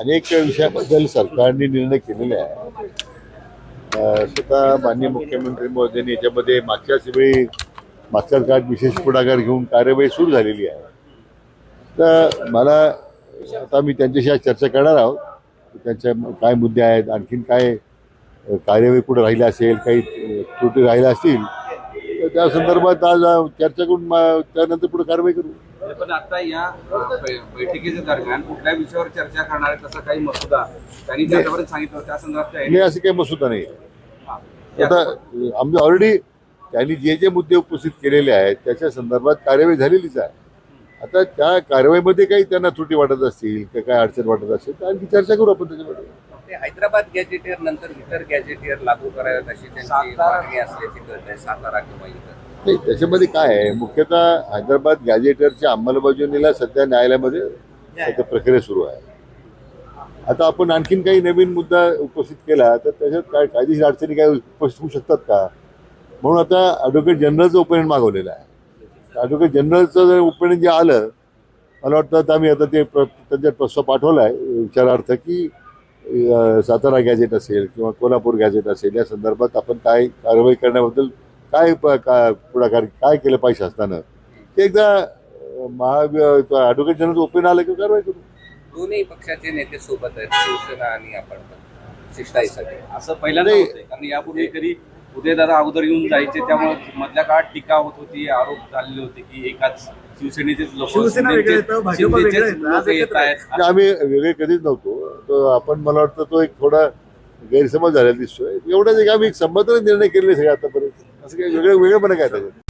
अनेक विषयाबद्दल सरकारने निर्णय केलेले आहे. स्वतः माननीय मुख्यमंत्री महोदयांनी याच्यामध्ये मागच्याच वेळी मागच्या काळात विशेष पुढाकार घेऊन कार्यवाही सुरू झालेली आहे. तर मला आता मी त्यांच्याशी आज चर्चा करणार आहोत. त्यांच्या काय मुद्दे आहेत, आणखीन काय कार्यवाही पुढे राहिल्या असेल, काही त्रुटी राहिल्या असतील तर त्या संदर्भात आज चर्चा करून त्यानंतर पुढे कारवाई करू. पण आता या बैठकीच्या दरम्यान कुठल्या विषयावर चर्चा करणार आहे तसा काही मसुदा त्यांनी त्याच्यापर्यंत सांगितलं त्या संदर्भात नाही, असं काही मसुदा नाही. आता आम्ही ऑलरेडी त्यांनी जे जे मुद्दे उपस्थित केलेले आहेत त्याच्या संदर्भात कार्यवाही झालेलीच आहे. आता त्या कारवाईमध्ये काही त्यांना त्रुटी वाटत असतील किंवा काय अडचण वाटत असेल तर आणखी चर्चा करू आपण त्याच्यामध्ये. हैदराबाद गॅजेटियर नंतर इतर गॅजेटियर लागू कराव्यात अशी त्यांची मागणी असल्याची कळत आहे. सातारा किंवा इतर नाही, त्याच्यामध्ये काय आहे, मुख्यतः हैदराबाद गॅजेटरच्या अंमलबजावणीला सध्या न्यायालयामध्ये सध्या प्रक्रिया सुरू आहे. आता आपण आणखीन काही नवीन मुद्दा उपस्थित केला तर त्याच्यात काय कायदेशीर अडचणी काय उपस्थित होऊ शकतात का, म्हणून आता ॲडव्होकेट जनरलचं ओपिनियन मागवलेलं आहे. ॲडव्होकेट जनरलचं जर ओपिनियन जे आलं, मला वाटतं आता आम्ही आता ते त्यांच्यात प्रस्ताव पाठवला आहे विचारार्थ की सातारा गॅजेट असेल किंवा कोल्हापूर गॅजेट असेल या संदर्भात आपण काय कारवाई करण्याबद्दल काय पुढाकार काय केलं पाहिजे शासनानं ते एकदा ॲडव्होकेट जनरल ओपिनियन आलं की कारवाई करू. दोन्ही पक्षाचे नेते सोबत आहेत, शिवसेना आणि आपण शिष्टाईसाठी. असं पहिल्यांदा होतंय कारण यापूर्वी कधी उदयदादा अगोदर येऊन जायचे त्यामुळे मधल्या काळात टीका होत होती, आरोप झालेले होते की एकाच शिवसेनेचेच लोक येत आहेत. आम्ही वेगळे कधीच नव्हतो. तो आपण मला वाटतं तो एक थोडा गैरसमज झालेला दिसतोय. एवढंच एक आम्ही एक संबंध निर्णय केलेले सगळे आतापर्यंत, असं काही वेगळं वेगळं पण काय त्याच्यात.